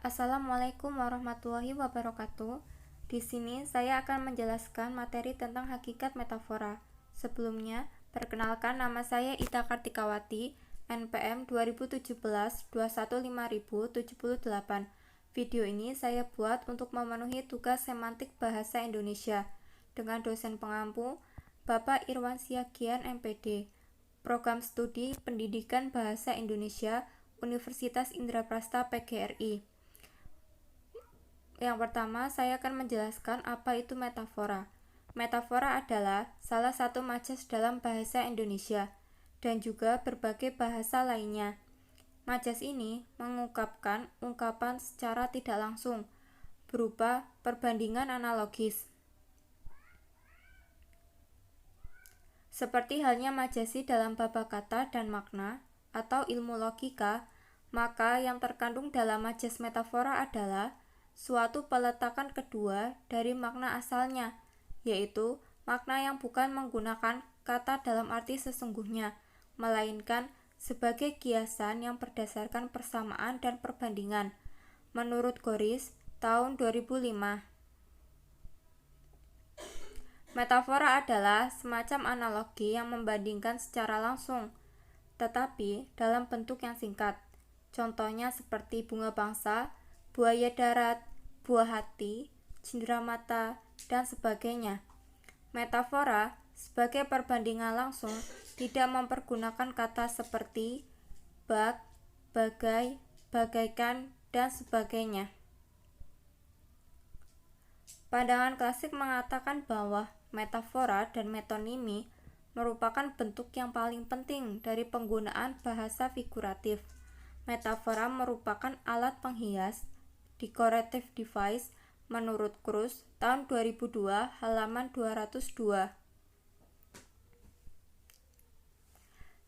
Assalamualaikum warahmatullahi wabarakatuh. Di sini saya akan menjelaskan materi tentang hakikat metafora. Sebelumnya, perkenalkan nama saya Ita Kartikawati, NPM 2017-215.078. Video ini saya buat untuk memenuhi tugas semantik bahasa Indonesia dengan dosen pengampu Bapak Irwan Siagian MPD, Program Studi Pendidikan Bahasa Indonesia, Universitas Indraprasta PGRI. Yang pertama, saya akan menjelaskan apa itu metafora. Metafora adalah salah satu majas dalam bahasa Indonesia dan juga berbagai bahasa lainnya. Majas ini mengungkapkan ungkapan secara tidak langsung, berupa perbandingan analogis. Seperti halnya majasi dalam baba kata dan makna atau ilmu logika, maka yang terkandung dalam majas metafora adalah suatu peletakan kedua dari makna asalnya, yaitu makna yang bukan menggunakan kata dalam arti sesungguhnya, melainkan sebagai kiasan yang berdasarkan persamaan dan perbandingan. Menurut Goris, tahun 2005. Metafora adalah semacam analogi yang membandingkan secara langsung, tetapi dalam bentuk yang singkat. Contohnya seperti bunga bangsa, buaya darat, buah hati, cenderamata, dan sebagainya. Metafora sebagai perbandingan langsung tidak mempergunakan kata seperti bak, bagai, bagaikan, dan sebagainya. Pandangan klasik mengatakan bahwa metafora dan metonimi merupakan bentuk yang paling penting dari penggunaan bahasa figuratif. Metafora merupakan alat penghias, decorative device, menurut Cruz, tahun 2002, halaman 202.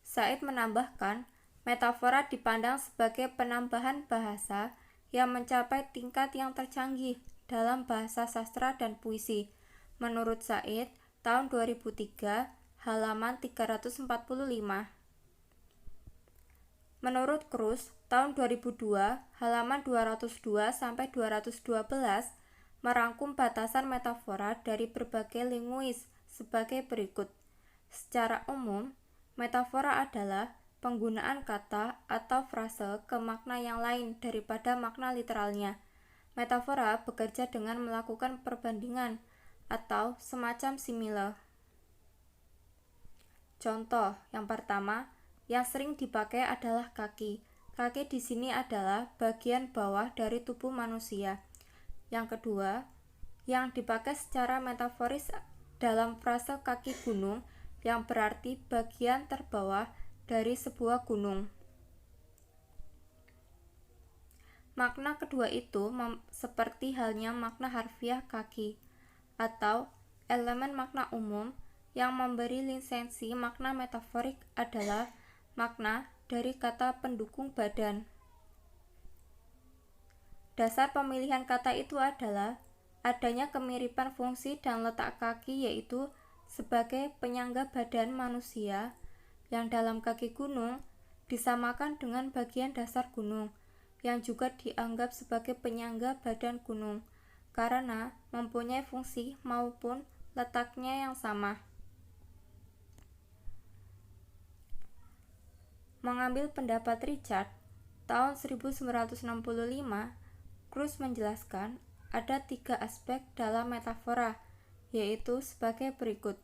Said menambahkan, metafora dipandang sebagai penambahan bahasa yang mencapai tingkat yang tercanggih dalam bahasa sastra dan puisi. Menurut Said, tahun 2003, halaman 345. Menurut Cruz, tahun 2002, halaman 202-212, merangkum batasan metafora dari berbagai linguis sebagai berikut. Secara umum, metafora adalah penggunaan kata atau frase ke makna yang lain daripada makna literalnya. Metafora bekerja dengan melakukan perbandingan atau semacam simile. Contoh yang pertama yang sering dipakai adalah kaki. Kaki di sini adalah bagian bawah dari tubuh manusia. Yang kedua, yang dipakai secara metaforis dalam frase kaki gunung yang berarti bagian terbawah dari sebuah gunung. Makna kedua itu seperti halnya makna harfiah kaki atau elemen makna umum yang memberi lisensi makna metaforik adalah makna dari kata pendukung badan. Dasar pemilihan kata itu adalah adanya kemiripan fungsi dan letak kaki, yaitu sebagai penyangga badan manusia yang dalam kaki gunung disamakan dengan bagian dasar gunung yang juga dianggap sebagai penyangga badan gunung karena mempunyai fungsi maupun letaknya yang sama. Mengambil pendapat Richard, tahun 1965, Cruz menjelaskan ada 3 aspek dalam metafora, yaitu sebagai berikut.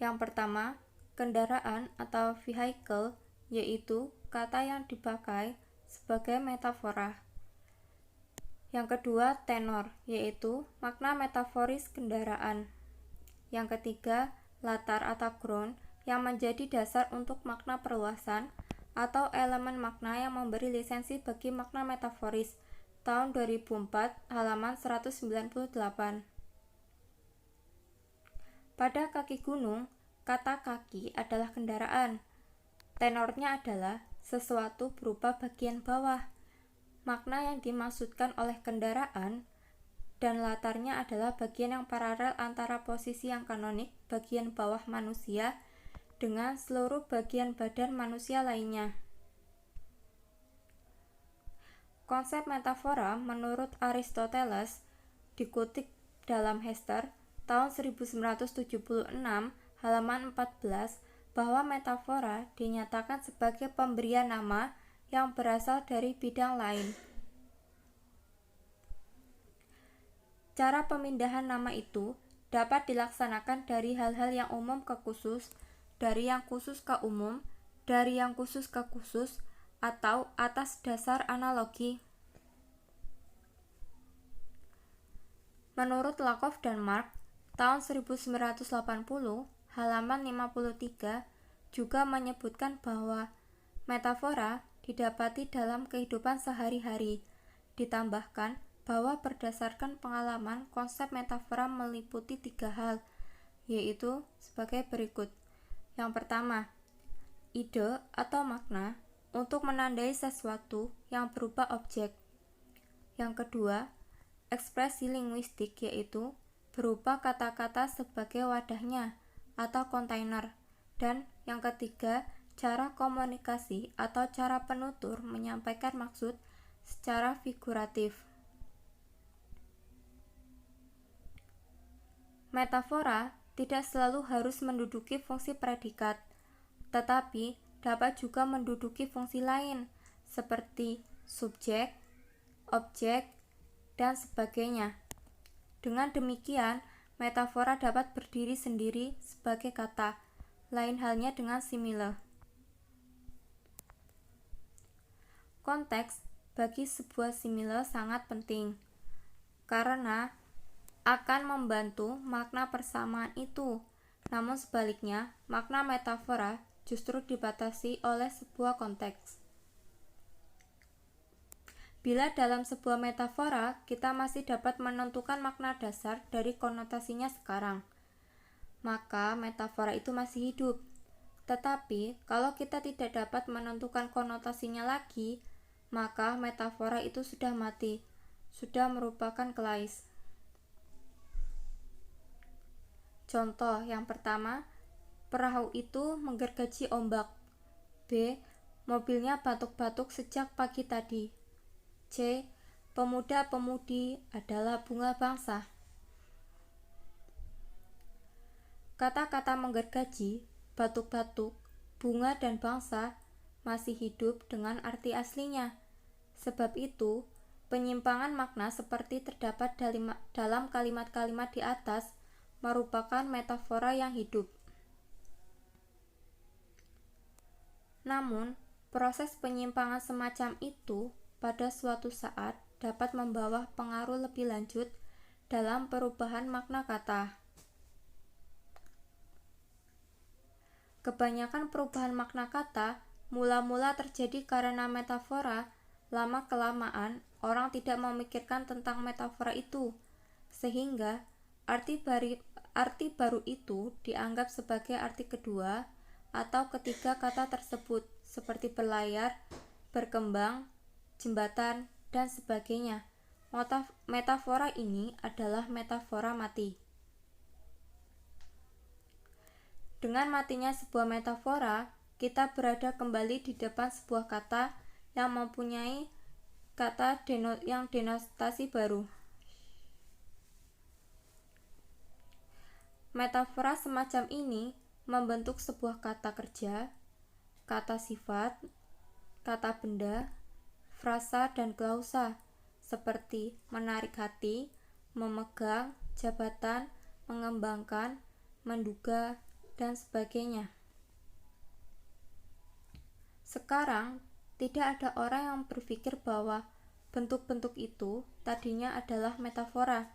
Yang pertama, kendaraan atau vehicle, yaitu kata yang dipakai sebagai metafora. Yang kedua, tenor, yaitu makna metaforis kendaraan. Yang ketiga, latar atau ground, yang menjadi dasar untuk makna perluasan atau elemen makna yang memberi lisensi bagi makna metaforis. Tahun 2004, halaman 198. Pada kaki gunung, kata kaki adalah kendaraan. Tenornya adalah sesuatu berupa bagian bawah. Makna yang dimaksudkan oleh kendaraan dan latarnya adalah bagian yang paralel antara posisi yang kanonik bagian bawah manusia dengan seluruh bagian badan manusia lainnya. Konsep metafora menurut Aristoteles dikutip dalam Hester tahun 1976 halaman 14 bahwa metafora dinyatakan sebagai pemberian nama yang berasal dari bidang lain. Cara pemindahan nama itu dapat dilaksanakan dari hal-hal yang umum ke khusus, dari yang khusus ke umum, dari yang khusus ke khusus, atau atas dasar analogi. Menurut Lakoff dan Mark, tahun 1980, halaman 53, juga menyebutkan bahwa metafora didapati dalam kehidupan sehari-hari. Ditambahkan bahwa berdasarkan pengalaman, konsep metafora meliputi 3 hal, yaitu sebagai berikut. Yang pertama, ide atau makna untuk menandai sesuatu yang berupa objek. Yang kedua, ekspresi linguistik, yaitu berupa kata-kata sebagai wadahnya atau kontainer. Dan yang ketiga, cara komunikasi atau cara penutur menyampaikan maksud secara figuratif. Metafora tidak selalu harus menduduki fungsi predikat, tetapi dapat juga menduduki fungsi lain seperti subjek, objek, dan sebagainya. Dengan demikian, metafora dapat berdiri sendiri sebagai kata, lain halnya dengan simile. Konteks bagi sebuah simile sangat penting, karena akan membantu makna persamaan itu. Namun sebaliknya, makna metafora justru dibatasi oleh sebuah konteks. Bila dalam sebuah metafora kita masih dapat menentukan makna dasar dari konotasinya sekarang, maka metafora itu masih hidup. Tetapi kalau kita tidak dapat menentukan konotasinya lagi, maka metafora itu sudah mati, sudah merupakan kelais. Contoh yang pertama, perahu itu menggergaji ombak. B. Mobilnya batuk-batuk sejak pagi tadi. C. Pemuda-pemudi adalah bunga bangsa. Kata-kata menggergaji, batuk-batuk, bunga, dan bangsa masih hidup dengan arti aslinya. Sebab itu, penyimpangan makna seperti terdapat dalam kalimat-kalimat di atas merupakan metafora yang hidup. Namun, proses penyimpangan semacam itu pada suatu saat dapat membawa pengaruh lebih lanjut dalam perubahan makna kata. Kebanyakan perubahan makna kata mula-mula terjadi karena metafora. Lama-kelamaan, orang tidak memikirkan tentang metafora itu, sehingga arti baru itu dianggap sebagai arti kedua atau ketiga kata tersebut, seperti berlayar, berkembang, jembatan, dan sebagainya. Metafora ini adalah metafora mati. Dengan matinya sebuah metafora, kita berada kembali di depan sebuah kata yang mempunyai kata yang denotasi baru. Metafora semacam ini membentuk sebuah kata kerja, kata sifat, kata benda, frasa, dan klausa, seperti menarik hati, memegang, jabatan, mengembangkan, menduga, dan sebagainya. Sekarang, tidak ada orang yang berpikir bahwa bentuk-bentuk itu tadinya adalah metafora.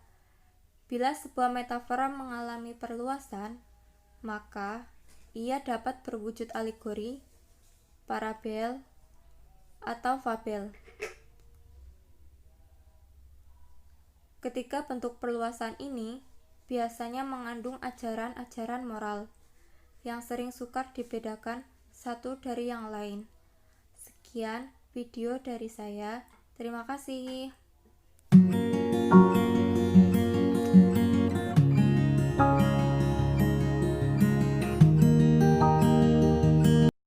Bila sebuah metafora mengalami perluasan, maka ia dapat berwujud alegori, parabel, atau fabel. Ketika bentuk perluasan ini biasanya mengandung ajaran-ajaran moral yang sering sukar dibedakan satu dari yang lain. Sekian video dari saya. Terima kasih.